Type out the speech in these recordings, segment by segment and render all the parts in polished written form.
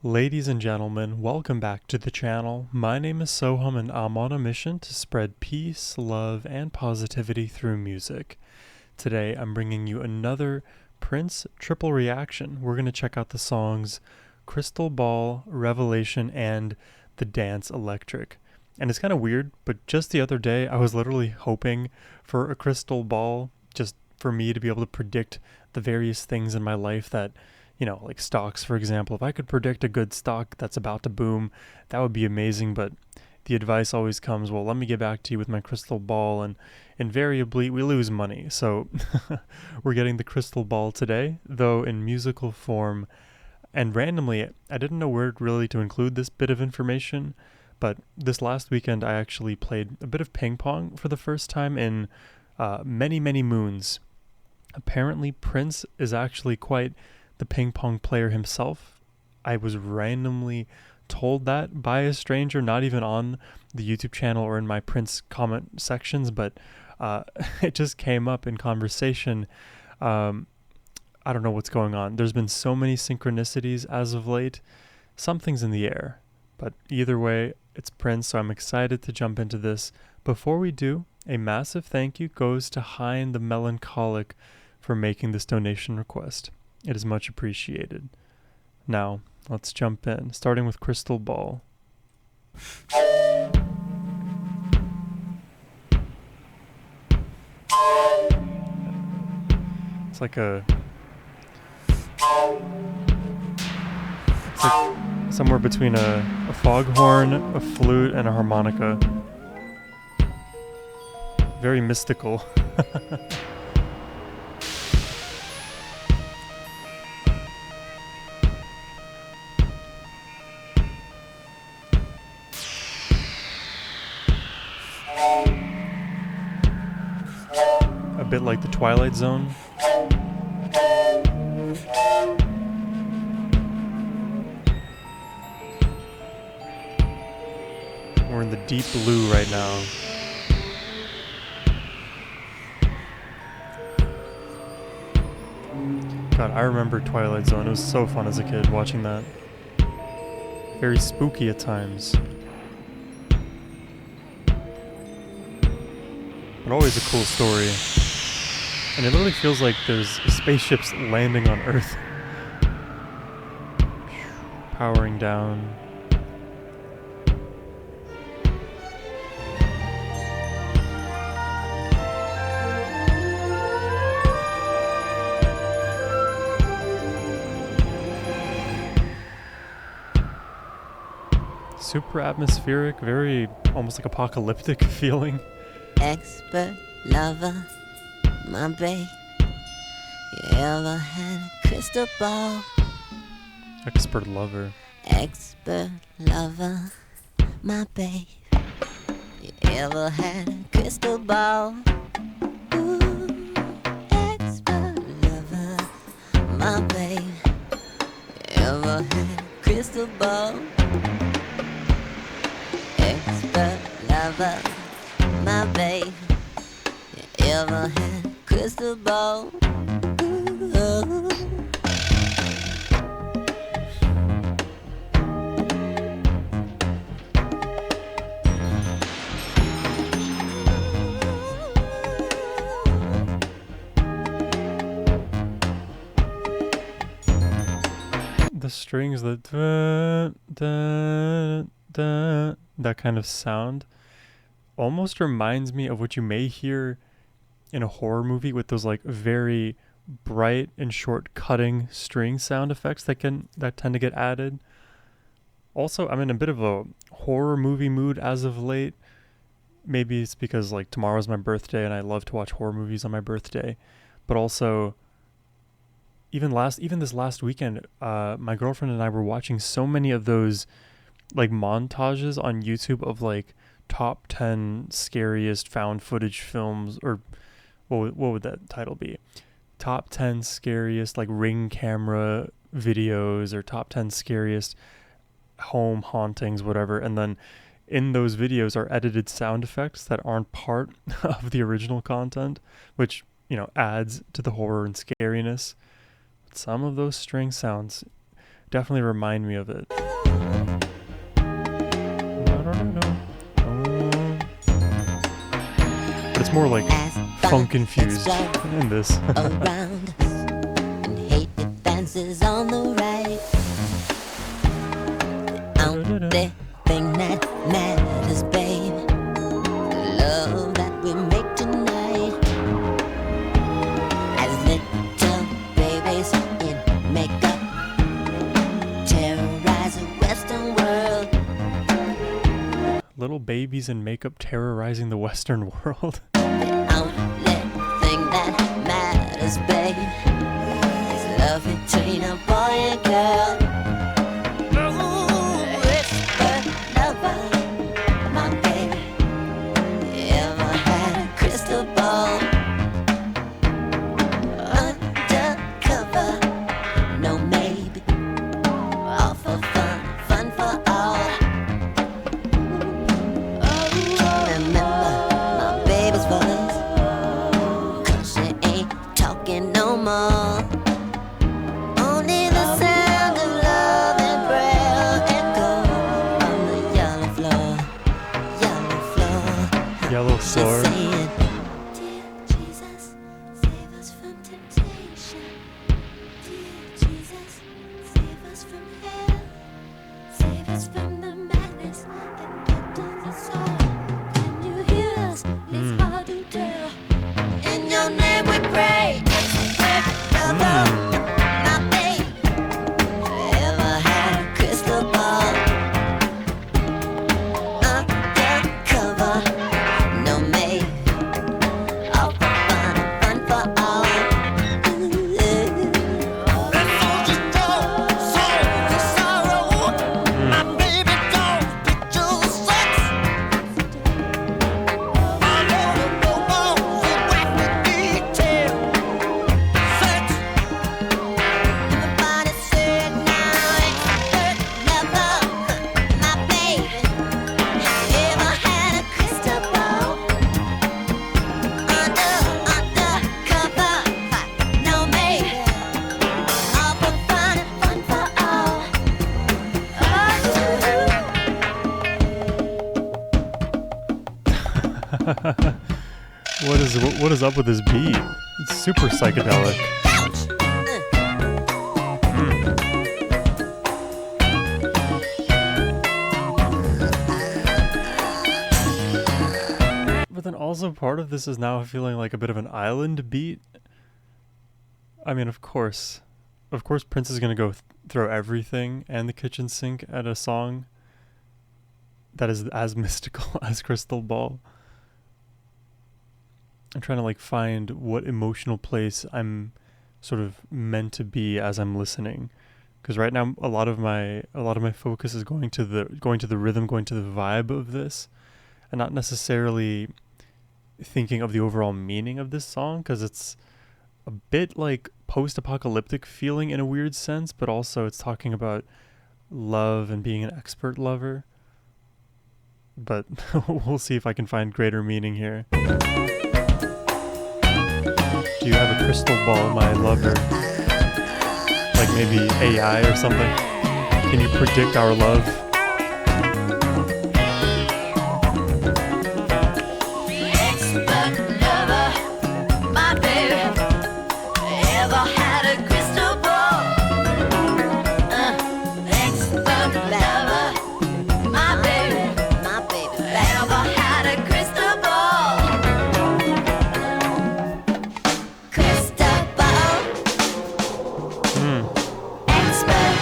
Ladies and gentlemen, welcome back to the channel. My name is Sohum and I'm on a mission to spread peace, love, and positivity through music. Today I'm bringing you another Prince triple reaction. We're going to check out the songs Crystal Ball, Revelation, and The Dance Electric. And it's kind of weird, but just the other day I was literally hoping for a crystal ball just for me to be able to predict the various things in my life that like stocks, for example. If I could predict a good stock that's about to boom, that would be amazing. But the advice always comes, well, let me get back to you with my crystal ball. And invariably, we lose money. So we're getting the crystal ball today, though in musical form. And randomly, I didn't know where really to include this bit of information. But this last weekend, I actually played a bit of ping pong for the first time in many, many moons. Apparently, Prince is actually quite the ping pong player himself. I was randomly told that by a stranger, not even on the YouTube channel or in my Prince comment sections, but it just came up in conversation. I don't know what's going on. There's been so many synchronicities as of late. Something's in the air. But either way, it's Prince, so I'm excited to jump into this. Before we do, a massive thank you goes to Hein the Melancholic for making this donation request. It is much appreciated. Now, let's jump in, starting with Crystal Ball. It's like somewhere between a foghorn, a flute, and a harmonica. Very mystical. A bit like the Twilight Zone. We're in the deep blue right now. God, I remember Twilight Zone. It was so fun as a kid watching that. Very spooky at times. But always a cool story. And it literally feels like there's spaceships landing on Earth. Powering down. Super atmospheric, very almost like apocalyptic feeling. Expert lover, my babe. You ever had a crystal ball? Expert lover. Expert lover, my babe. You ever had a crystal ball? Ooh, expert lover, my babe. You ever had a crystal ball? Expert lover, my babe. You ever had a crystal ball? Ooh. The strings, that that kind of sound almost reminds me of what you may hear in a horror movie with those like very bright and short cutting string sound effects that tend to get added. Also, I'm in a bit of a horror movie mood as of late. Maybe it's because like tomorrow's my birthday and I love to watch horror movies on my birthday. But also even this last weekend, my girlfriend and I were watching so many of those like montages on YouTube of like top 10 scariest found footage films, or what would that title be? Top 10 scariest like Ring camera videos, or top 10 scariest home hauntings, whatever. And then in those videos are edited sound effects that aren't part of the original content, which, adds to the horror and scariness. But some of those string sounds definitely remind me of it. But it's more like funk infused in this. Around us, and hate advances on the right. The only thing that matters, babe, the love that we make tonight. As little babies in makeup terrorize the Western world. Little babies in makeup terrorizing the Western world. The only thing that matters, babe, is love between a boy and girl. Ooh, it's the lover, my baby. You ever had a crystal ball? Undercover, no maybe, all for fun, fun for all. Remember my baby's voice, 'cause she ain't talking no more. Only the sound of love and prayer echo on the yellow floor, yellow floor. Yellow She's sword. saying, "Dear Jesus, save us from temptation. Dear Jesus, save us from hell. Save us from the madness that threatens us all. Can you hear us? It's hard to tell. In your name we pray. Lover, my babe. Ever had a crystal ball? Undercover, no maybe, all for fun, fun for all. Everybody say it now, expert lover, my baby. Ever had a crystal ball? Undercover, no maybe, all for fun, fun for all. What is up with this beat? It's super psychedelic. But then also part of this is now feeling like a bit of an island beat. I mean, of course Prince is gonna go throw everything and the kitchen sink at a song that is as mystical as Crystal Ball. I'm trying to like find what emotional place I'm sort of meant to be as I'm listening, because right now a lot of my focus is going to the rhythm, going to the vibe of this, and not necessarily thinking of the overall meaning of this song, because it's a bit like post-apocalyptic feeling in a weird sense, but also it's talking about love and being an expert lover. But we'll see if I can find greater meaning here. Do you have a crystal ball, my lover? Like maybe AI or something? Can you predict our love? Expert lover, my baby. Ever had a crystal ball? Expert lover, my baby. Ever had a crystal ball? Crystal ball. Expert.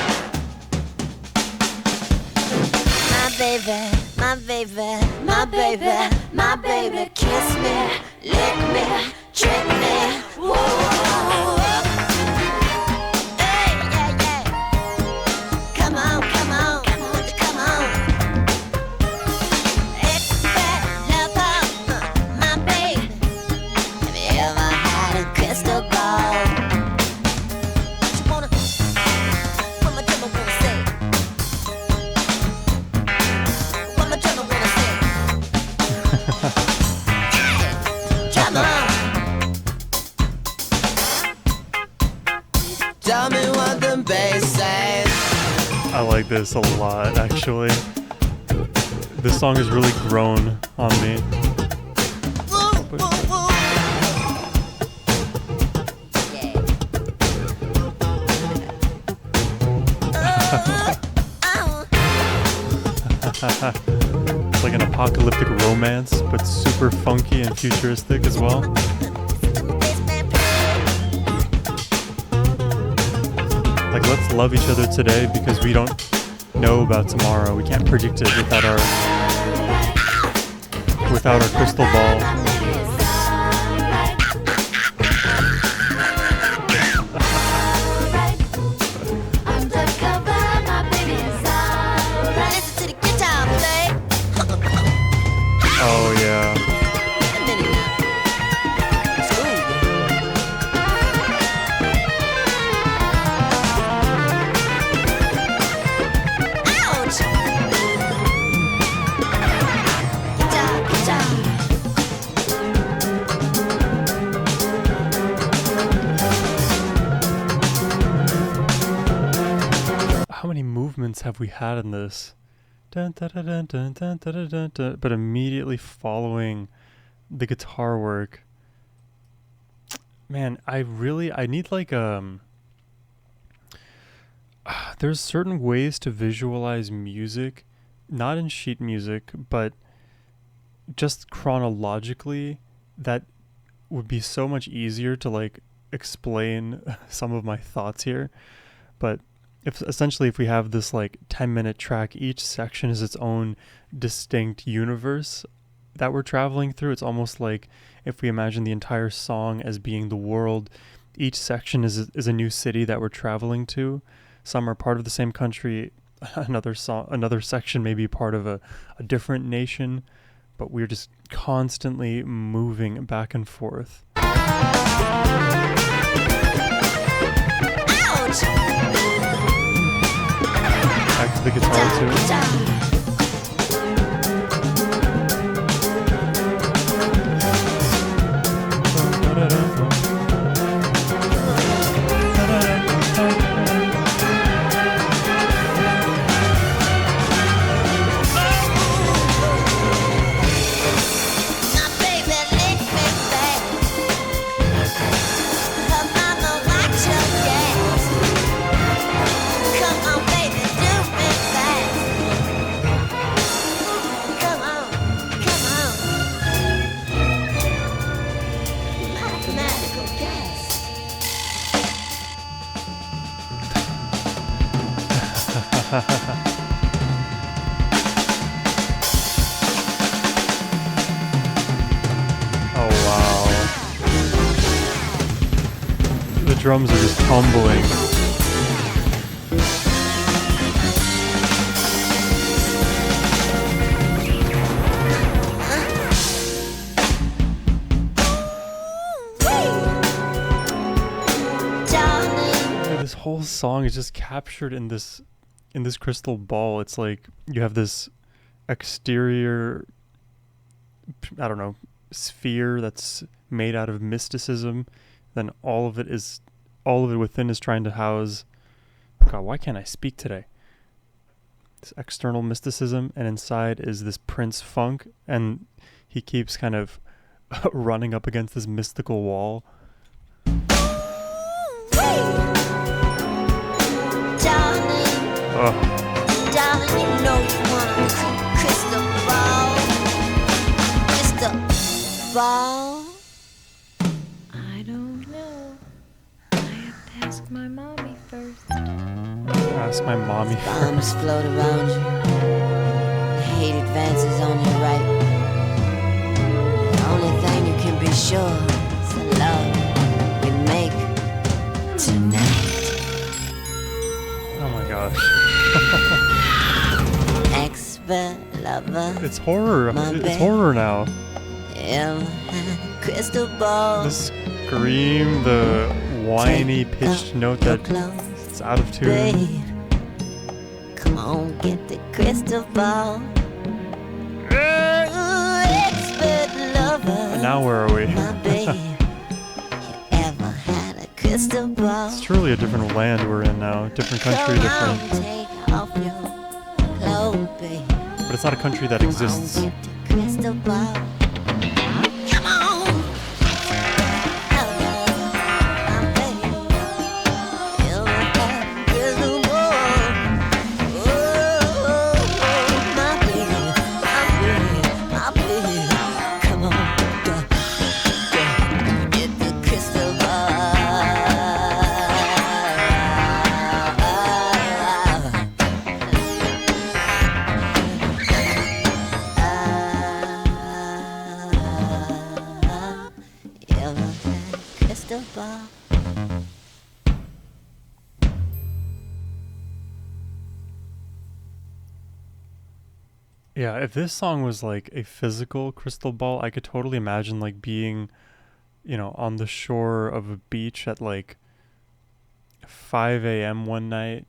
My baby, kiss me, lick me, trick me. Whoa. Hey, yeah. Come on. Expert lover, my baby. Have you ever had a crystal ball? What you wanna? What my drummer wanna say? What my drummer wanna say? Drummer. this a lot, actually. This song has really grown on me. It's like an apocalyptic romance, but super funky and futuristic as well. Like, let's love each other today because we don't know about tomorrow. We can't predict it without our crystal ball. Oh yeah. How many movements have we had in this? Dun, dun, dun, dun, dun, dun, dun, dun, dun, but immediately following the guitar work. Man, I need like there's certain ways to visualize music, not in sheet music, but just chronologically, that would be so much easier to like explain some of my thoughts here. But if we have this like 10-minute track, each section is its own distinct universe that we're traveling through. It's almost like if we imagine the entire song as being the world, each section is a new city that we're traveling to. Some are part of the same country, another section may be part of a different nation, but we're just constantly moving back and forth. Ouch! Back to the guitar too. Oh wow. The drums are just tumbling. This whole song is just captured in this crystal ball. It's like you have this exterior, I don't know, sphere that's made out of mysticism. Then all of it within is trying to house, God, why can't I speak today? This external mysticism, and inside is this Prince funk, and he keeps kind of running up against this mystical wall. Darling, you know you want a crystal ball. Crystal ball. I don't know. I have to ask my mommy first. Ask my mommy first. Bombs float around you. Hate advances on your right. The only thing you can be sure is the love we make tonight. Oh my gosh. Expert lover. It's horror. My It's babe. horror now. Crystal ball. The scream, the whiny pitched note that it's out of tune. Babe, come on, get the crystal ball. Expert lover. And now where are we? My babe, you ever had a crystal ball? It's truly a different land we're in now. Different country, Come on, different. take off your Oh, baby. But it's not a country that exists. Come on, get the crystal ball. Come on. My baby. You have crystal ball. Oh, my baby. My baby. Come on, get the crystal ball. Crystal ball. Yeah, if this song was like a physical crystal ball, I could totally imagine like being, on the shore of a beach at like 5 a.m. one night,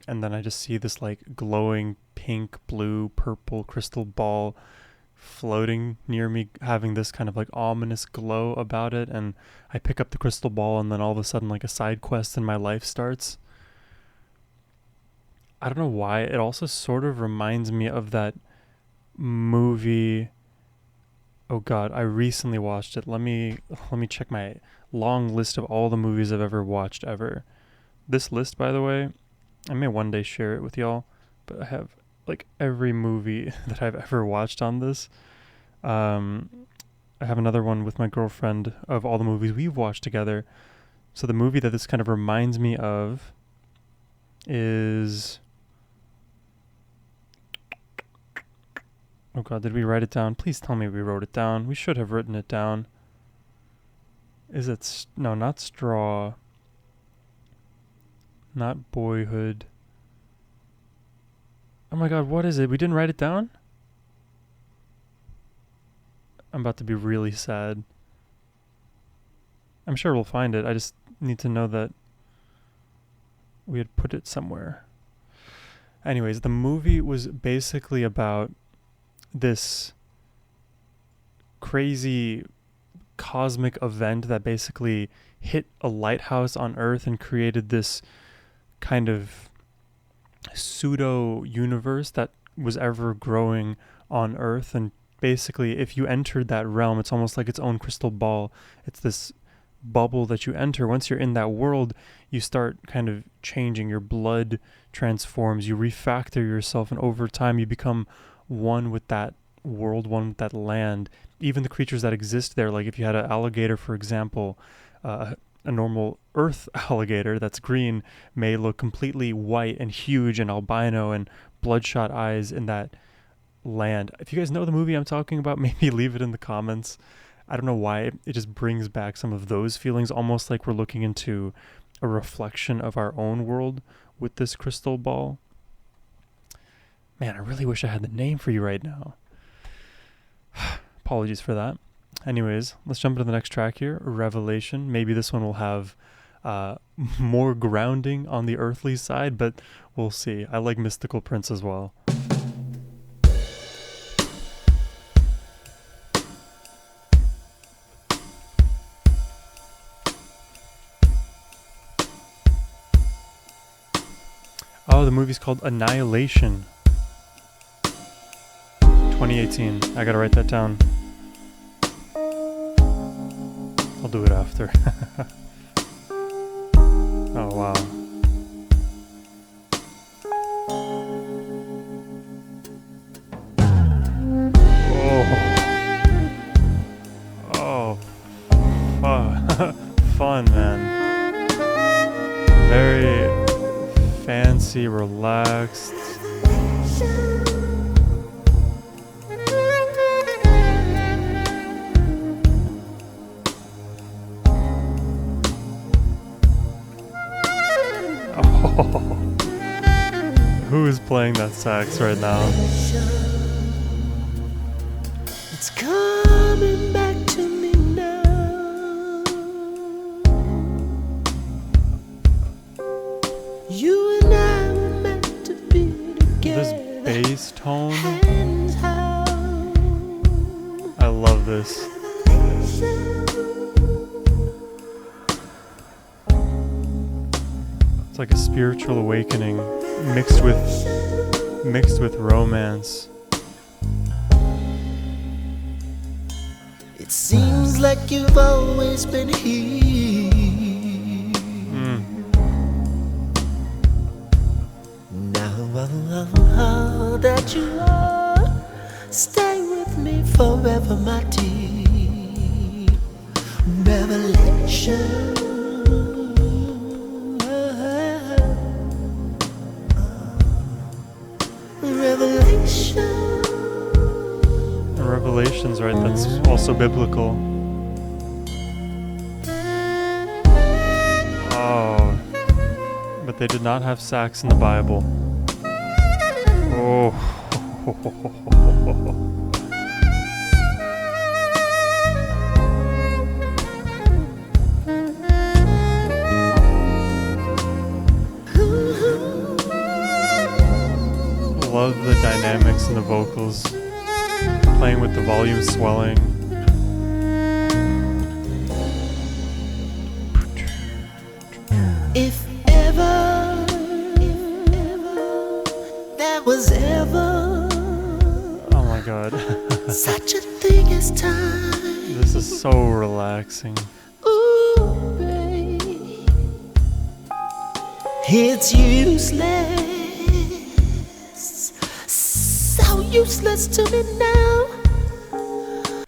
and then I just see this like glowing pink, blue, purple crystal ball floating near me, having this kind of like ominous glow about it, and I pick up the crystal ball, and then all of a sudden like a side quest in my life starts. I don't know why. It also sort of reminds me of that movie. Oh god, I recently watched it. Let me check my long list of all the movies I've ever watched ever. This list, by the way, I may one day share it with y'all, but I have like every movie that I've ever watched on this. I have another one with my girlfriend of all the movies we've watched together. So the movie that this kind of reminds me of is... Oh god, did we write it down? Please tell me we wrote it down. We should have written it down. Is it... No, not Straw. Not Boyhood. Oh my god, what is it? We didn't write it down? I'm about to be really sad. I'm sure we'll find it. I just need to know that we had put it somewhere. Anyways, the movie was basically about this crazy cosmic event that basically hit a lighthouse on Earth and created this kind of pseudo universe that was ever growing on Earth. And basically, if you entered that realm, it's almost like its own crystal ball. It's this bubble that you enter. Once you're in that world, you start kind of changing. Your blood transforms, you refactor yourself, and over time you become one with that world, one with that land. Even the creatures that exist there, like if you had an alligator, for example, a normal Earth alligator that's green may look completely white and huge and albino and bloodshot eyes in that land. If you guys know the movie I'm talking about, maybe leave it in the comments. I don't know why, it just brings back some of those feelings, almost like we're looking into a reflection of our own world with this crystal ball. Man, I really wish I had the name for you right now. Apologies for that. Anyways, let's jump into the next track here, Revelation. Maybe this one will have more grounding on the earthly side, but we'll see. I like Mystical Prince as well. Oh, the movie's called Annihilation. 2018. I gotta write that down. I'll do it after. Oh, wow. Oh. Oh. Fun, man. Very fancy, relaxed. Who is playing that sax right now? It's coming back to me now. You and I were meant to be together. This bass tone. Hands out. I love this. It's like a spiritual awakening mixed with mixed with romance. It seems like you've always been here. Now that you are, stay with me forever, my dear. Revelation. Revelation. Revelations, right? That's also biblical. Oh, but they did not have sax in the Bible. Oh. Love the dynamics and the vocals, playing with the volume swelling. If ever there was ever Oh my god. such a thing as time, This is so relaxing. ooh, babe, it's useless, so useless to me now.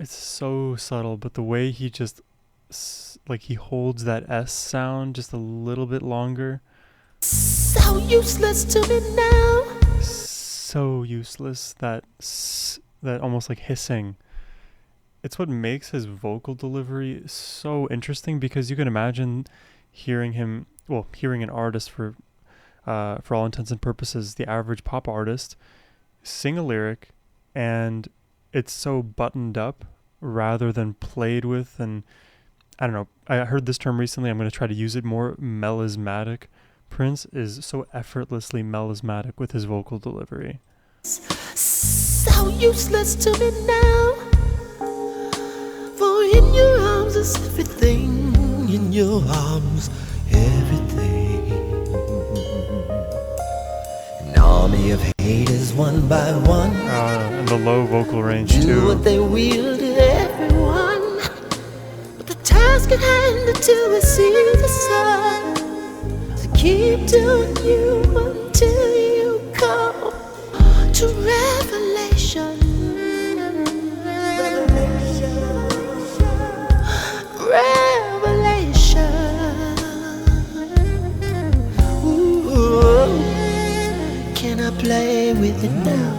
It's so subtle, but the way he just like he holds that S sound just a little bit longer. So useless to me now. So useless, that that almost like hissing. It's what makes his vocal delivery so interesting, because you can imagine hearing him, well, hearing an artist for all intents and purposes, the average pop artist, sing a lyric, and it's so buttoned up rather than played with. And I don't know, I heard this term recently, I'm going to try to use it more, melismatic. Prince is so effortlessly melismatic with his vocal delivery. So useless to me now. For in your arms is everything. In your arms, everything. An army of haters, one by one, And the low vocal range do too. what they will to everyone. But the task at hand until we see the sun. So keep doing you until you come to revelation. Revelation. Ooh, can I play with it now?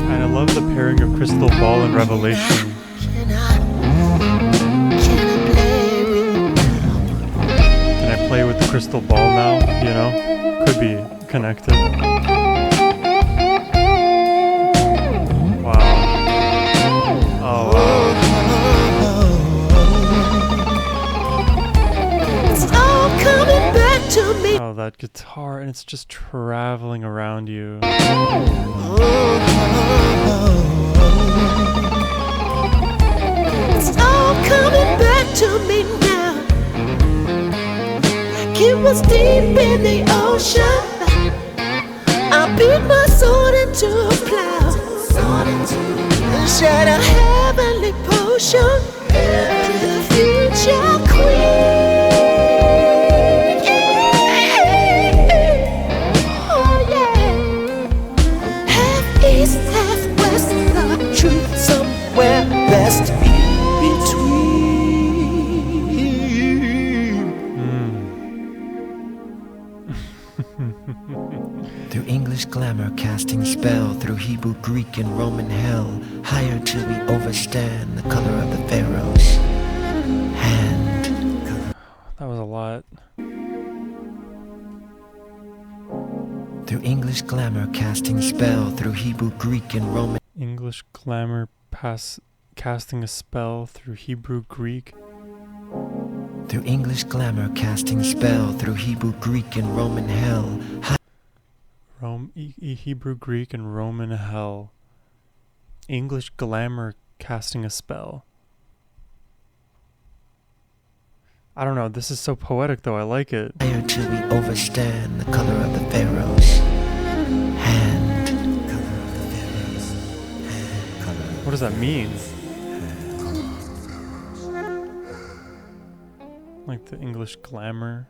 And I love the pairing of Crystal Ball and Revelation. Can I play with it now? Can I play with the crystal ball now? You know? Could be connected. Wow. Oh, wow. It's all coming back to me. Oh, that guitar, and it's just traveling around you. It's all coming back to me now. Like it was deep in the ocean. I beat my sword into a plow and shed a heavenly potion to the future queen. Yeah. Oh yeah. Half east, half west, the truth somewhere best between. Through English glamour casting spell, through Hebrew, Greek, and Roman hell, higher till we overstand the color of the Pharaoh's hand. That was a lot. Through English glamour casting spell, through Hebrew, Greek, and Roman. English glamour casting a spell through Hebrew, Greek. Through English glamour casting spell, through Hebrew, Greek, and Roman hell. Hebrew, Greek, and Roman hell. English glamour casting a spell. I don't know. This is so poetic, though. I like it. Prior to we overstand the color of the Pharaoh's hand. What does that mean? Like the English glamour.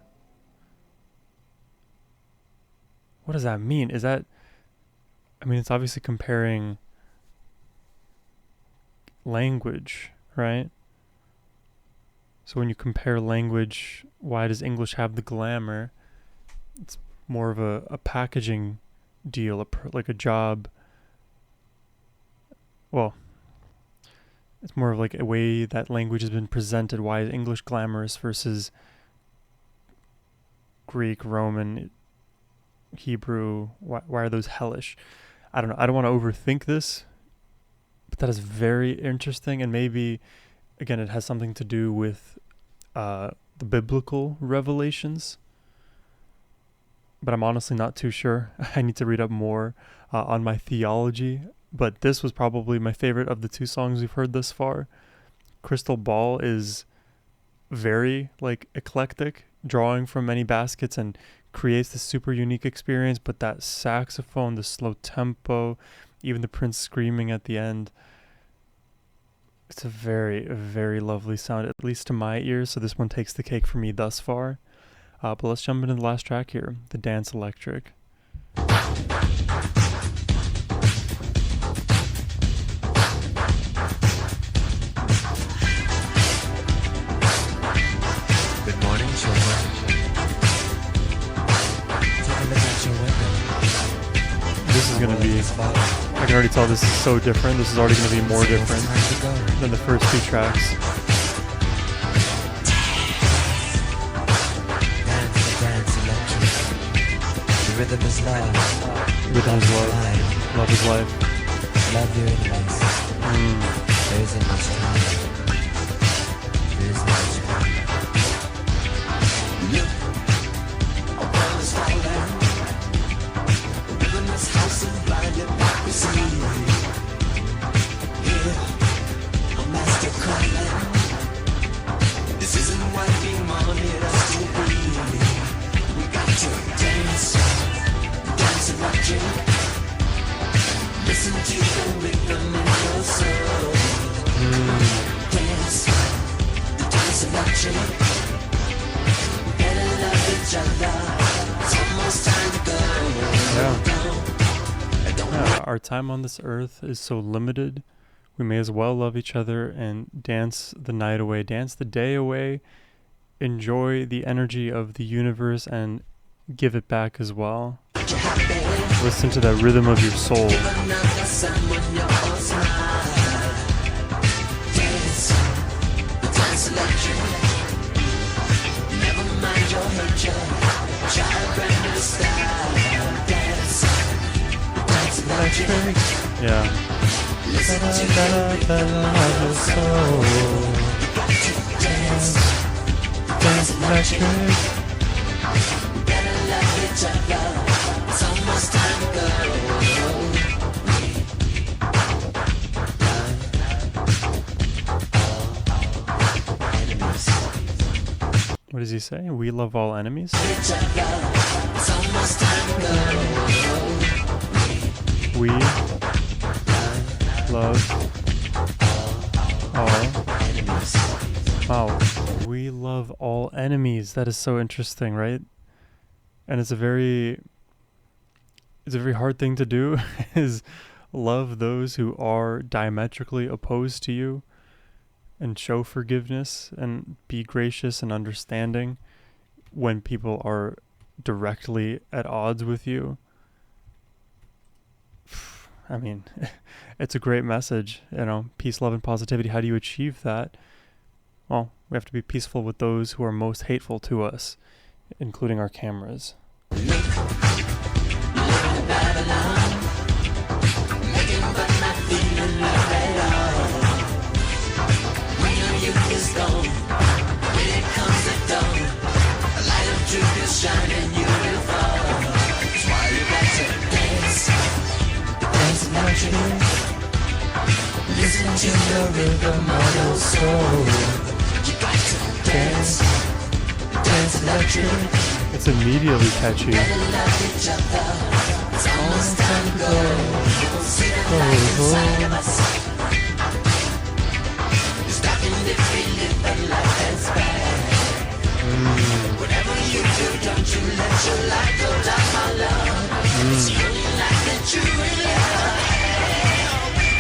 What does that mean? Is that... I mean, it's obviously comparing language, right? So when you compare language, why does English have the glamour? It's more of a packaging deal, like a job. Well, it's more of like a way that language has been presented. Why is English glamorous versus Greek, Roman, Hebrew? Why are those hellish? I don't know. I don't want to overthink this, but that is very interesting. And maybe, again, it has something to do with the biblical revelations. But I'm honestly not too sure. I need to read up more on my theology. But this was probably my favorite of the two songs we've heard thus far. Crystal Ball is very like eclectic, drawing from many baskets and creates this super unique experience. But that saxophone, the slow tempo, even the Prince screaming at the end, it's a very, very lovely sound, at least to my ears. So this one takes the cake for me thus far. But let's jump into the last track here, the Dance Electric. Good morning, children. Take a look out your window. This is going to be, I can already tell this is so different. This is already going to be more different than the first two tracks. Dance electric. The rhythm is life. Rhythm is love. Love is life. Love your enemies. There isn't much time. There isn't much time. Look, a world is falling. Rhythm is house and blind hypocrisy. Here, a master calling. This isn't what we wanted us to be. We got to dance, dance electric. Listen to the rhythm in your soul. Dance, dance electric. Better love each other. It's almost time to go. Yeah, our time on this earth is so limited. We may as well love each other and dance the night away, dance the day away, enjoy the energy of the universe and give it back as well. Listen to that rhythm of your soul. Yeah. Dance electric. What does he say? We love all enemies? We love all enemies. Wow. We love all enemies. That is so interesting, right? And it's a very hard thing to do is love those who are diametrically opposed to you and show forgiveness and be gracious and understanding when people are directly at odds with you. I mean, it's a great message, peace, love, and positivity. How do you achieve that? Well, we have to be peaceful with those who are most hateful to us, including our cameras. Listen to the rhythm of your soul. You got to dance, It's immediately catchy.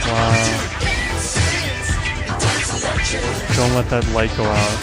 Wow. Don't let that light go out.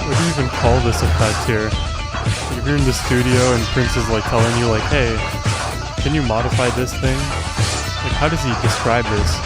What do you even call this effect here? If you're in the studio and Prince is like telling you like, hey, can you modify this thing? Like, how does he describe this?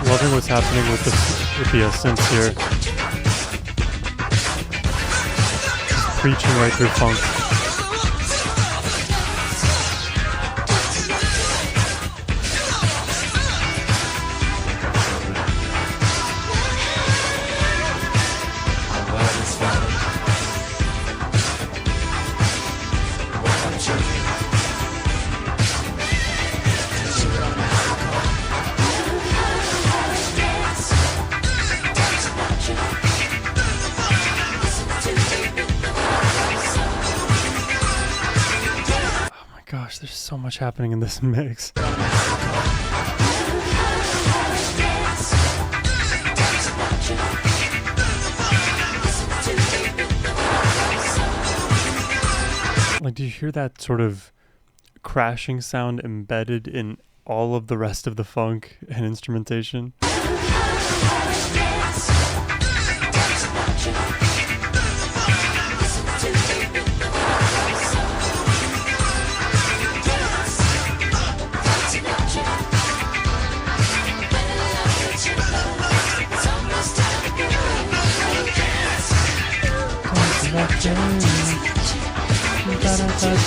Loving what's happening with the synths here. Just preaching right through funk. Gosh, there's so much happening in this mix. Like, do you hear that sort of crashing sound embedded in all of the rest of the funk and instrumentation?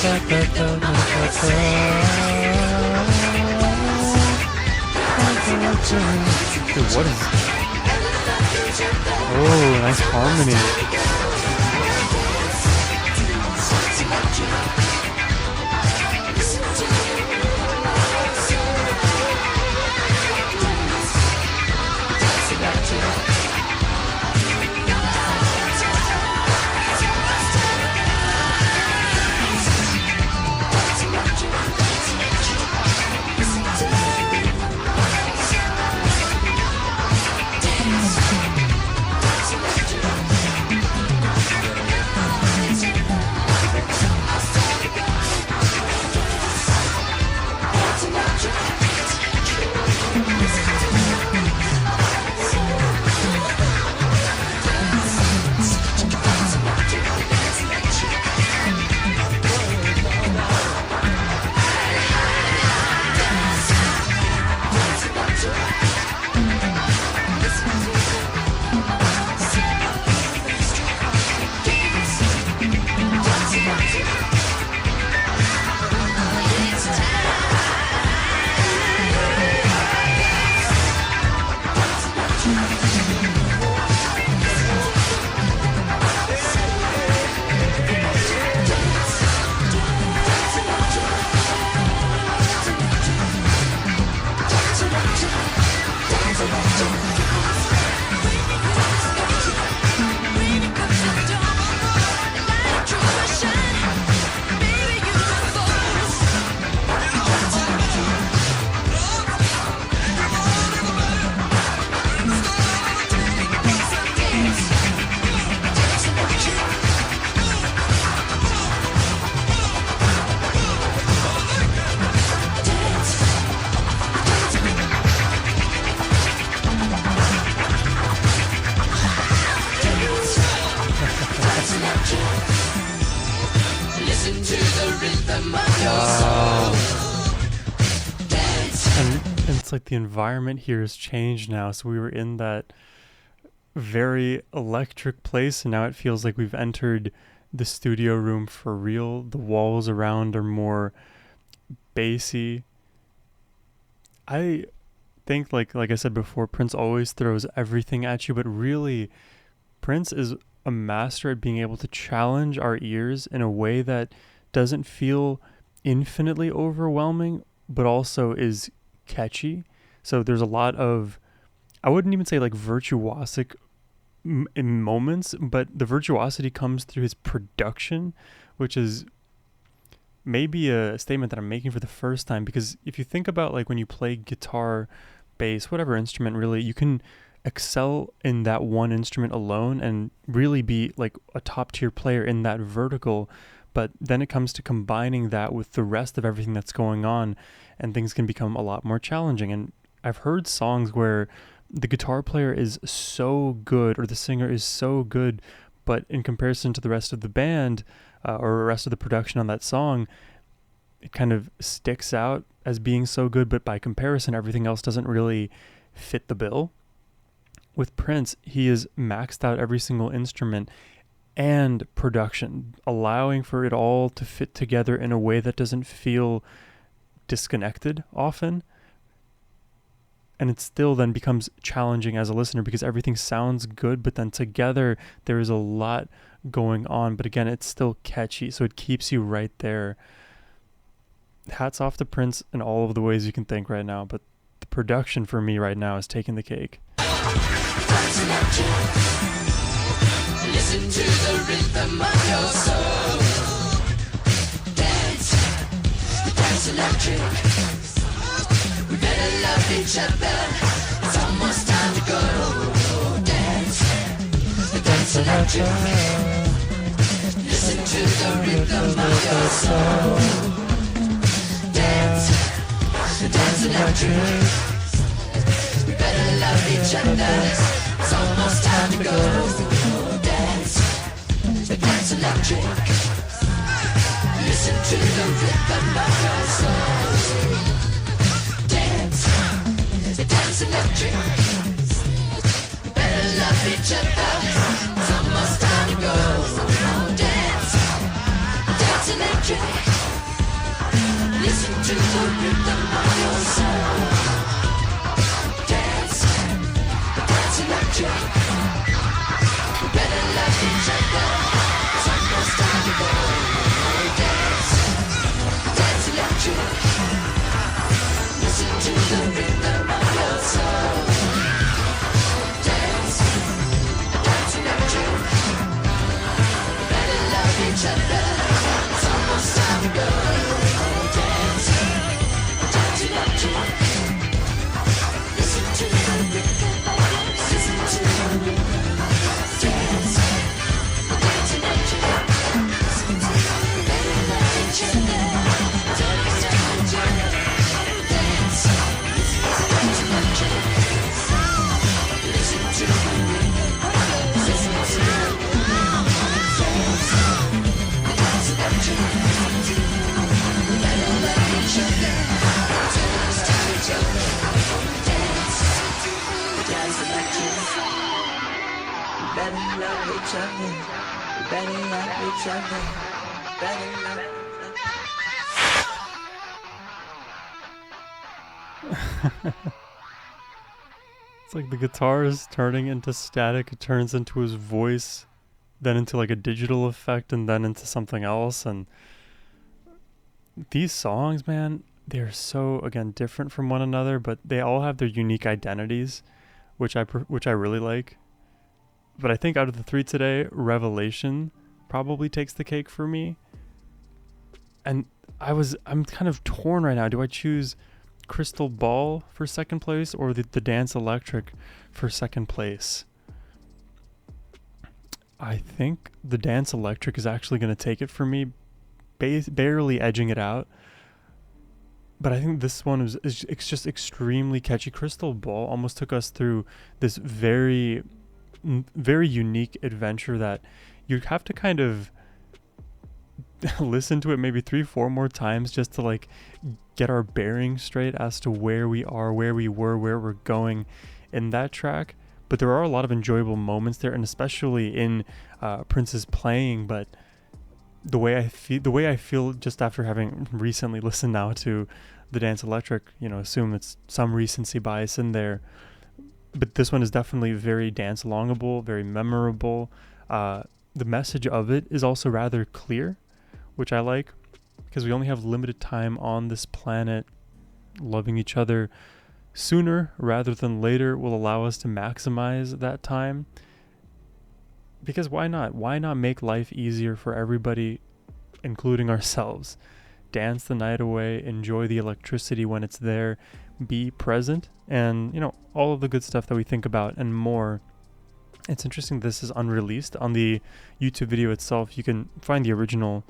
Dude, what is... Oh, nice harmony. And it's like the environment here has changed now. So we were in that very electric place, and now it feels like we've entered the studio room for real. The walls around are more bassy. I think, like I said before, Prince always throws everything at you, but really, Prince is a master at being able to challenge our ears in a way that doesn't feel infinitely overwhelming, but also is catchy. So there's a lot of, I wouldn't even say like virtuosic in moments, but the virtuosity comes through his production, which is maybe a statement that I'm making for the first time, because if you think about like when you play guitar, bass, whatever instrument really, you can excel in that one instrument alone and really be like a top tier player in that vertical. But then it comes to combining that with the rest of everything that's going on, and things can become a lot more challenging. And I've heard songs where the guitar player is so good or the singer is so good, but in comparison to the rest of the band or the rest of the production on that song, it kind of sticks out as being so good, but by comparison, everything else doesn't really fit the bill. With Prince, he has maxed out every single instrument and production, allowing for it all to fit together in a way that doesn't feel disconnected often. And it still then becomes challenging as a listener because everything sounds good, but then together there is a lot going on. But again, it's still catchy, so it keeps you right there. Hats off to Prince in all of the ways you can think right now, but the production for me right now is taking the cake. Listen to the rhythm of your soul. Dance, dance electric. We better love each other. It's almost time to go. Dance, dance electric. Listen to the rhythm of your soul. Dance, dance electric. We better love each other. It's almost time to go. Dance, dance electric. Listen to the rhythm of your soul. Dance, dance electric. We better love each other. It's almost time to go. Dance, dance electric. to the rhythm of your soul. Dance, dance electric. Better love each other. It's almost time to go. Dance, dance electric. Listen to the rhythm of your soul. Dance, dance electric. Better love each other. It's almost time to go. Dance, dance electric. Listen to the rhythm of your soul. Listen to the rhythm. Dance, dance electric. Better love each other. It's almost time to go. Dance, dance electric. Listen to the rhythm. Listen to the rhythm. Dance, dance electric. Better love each other. It's almost time to go. Dance, dance electric. Better love each other. Better love each other. Better love. It's like the guitar is turning into static. It turns into his voice, then into like a digital effect, and then into something else. And these songs, man, they're so, again, different from one another, but they all have their unique identities, which I really like. But I think out of the three today, Revelation probably takes the cake for me. And I'm kind of torn right now. Do I choose Crystal Ball for second place or the Dance Electric for second place? I think the Dance Electric is actually going to take it for me, barely edging it out. But I think this one is it's just extremely catchy. Crystal Ball almost took us through this very, very unique adventure that you'd have to kind of listen to it maybe 3-4 more times just to like get our bearings straight as to where we are, where we were, where we're going in that track. But there are a lot of enjoyable moments there, and especially in Prince's playing. But the way I feel just after having recently listened now to the Dance Electric, assume it's some recency bias in there, but this one is definitely very dance alongable, very memorable. The message of it is also rather clear, which I like, because we only have limited time on this planet. Loving each other sooner rather than later will allow us to maximize that time. Because why not? Why not make life easier for everybody, including ourselves? Dance the night away, enjoy the electricity when it's there, be present, and all of the good stuff that we think about and more. It's interesting this is unreleased. On the YouTube video itself, you can find the original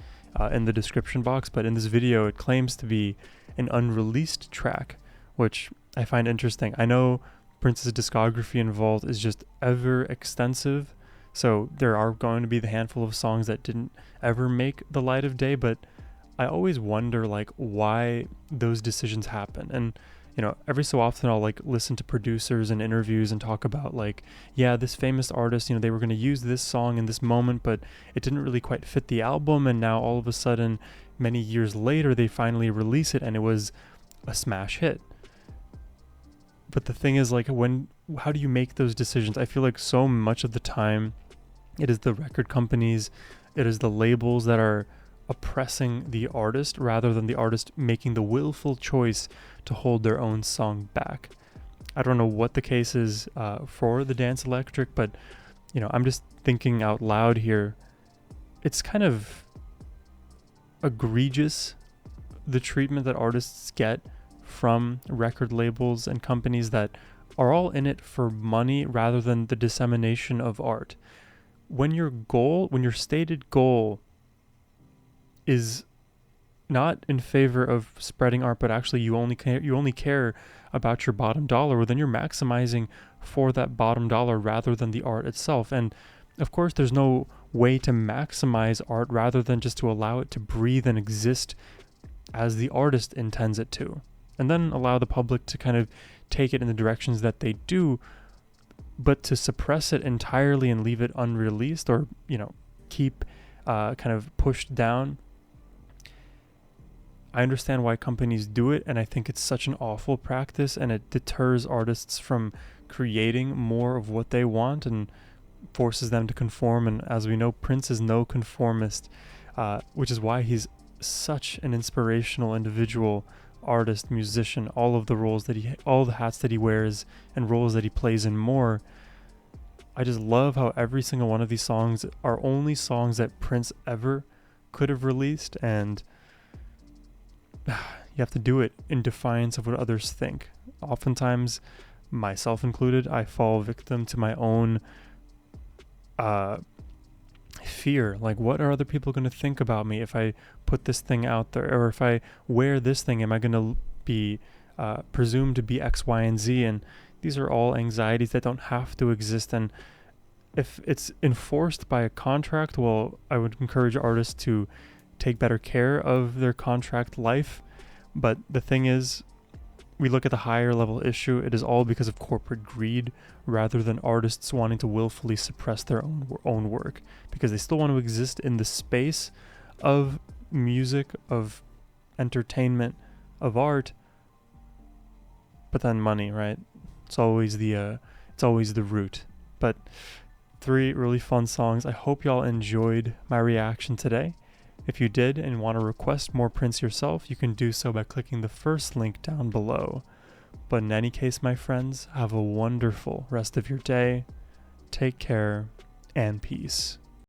in the description box, but in this video it claims to be an unreleased track, which I find interesting. I know Prince's discography involved is just ever extensive, so there are going to be the handful of songs that didn't ever make the light of day, but I always wonder why those decisions happen. And every so often I'll listen to producers and interviews and talk about this famous artist, they were going to use this song in this moment, but it didn't really quite fit the album, and now all of a sudden many years later they finally release it and it was a smash hit. But the thing is, how do you make those decisions? I feel like so much of the time it is the record companies, it is the labels that are oppressing the artist rather than the artist making the willful choice to hold their own song back. I don't know what the case is for the Dance Electric, but I'm just thinking out loud here. It's kind of egregious, the treatment that artists get from record labels and companies that are all in it for money rather than the dissemination of art. When your stated goal is not in favor of spreading art, but actually you only care about your bottom dollar, well, then you're maximizing for that bottom dollar rather than the art itself. And of course there's no way to maximize art rather than just to allow it to breathe and exist as the artist intends it to, and then allow the public to kind of take it in the directions that they do. But to suppress it entirely and leave it unreleased, or keep kind of pushed down, I understand why companies do it, and I think it's such an awful practice, and it deters artists from creating more of what they want and forces them to conform. And as we know, Prince is no conformist, which is why he's such an inspirational individual, artist, musician. All of the roles that all the hats that he wears and roles that he plays in more. I just love how every single one of these songs are only songs that Prince ever could have released, and you have to do it in defiance of what others think. Oftentimes, myself included, I fall victim to my own fear. Like, what are other people going to think about me if I put this thing out there, or if I wear this thing? Am I going to be presumed to be X, Y, and Z? And these are all anxieties that don't have to exist. And if it's enforced by a contract, well, I would encourage artists to take better care of their contract life. But the thing is, we look at the higher level issue, it is all because of corporate greed rather than artists wanting to willfully suppress their own work, because they still want to exist in the space of music, of entertainment, of art. But then money, right? It's always the root. But 3 really fun songs. I hope y'all enjoyed my reaction today. If you did and want to request more Prince yourself, you can do so by clicking the first link down below. But in any case, my friends, have a wonderful rest of your day. Take care and peace.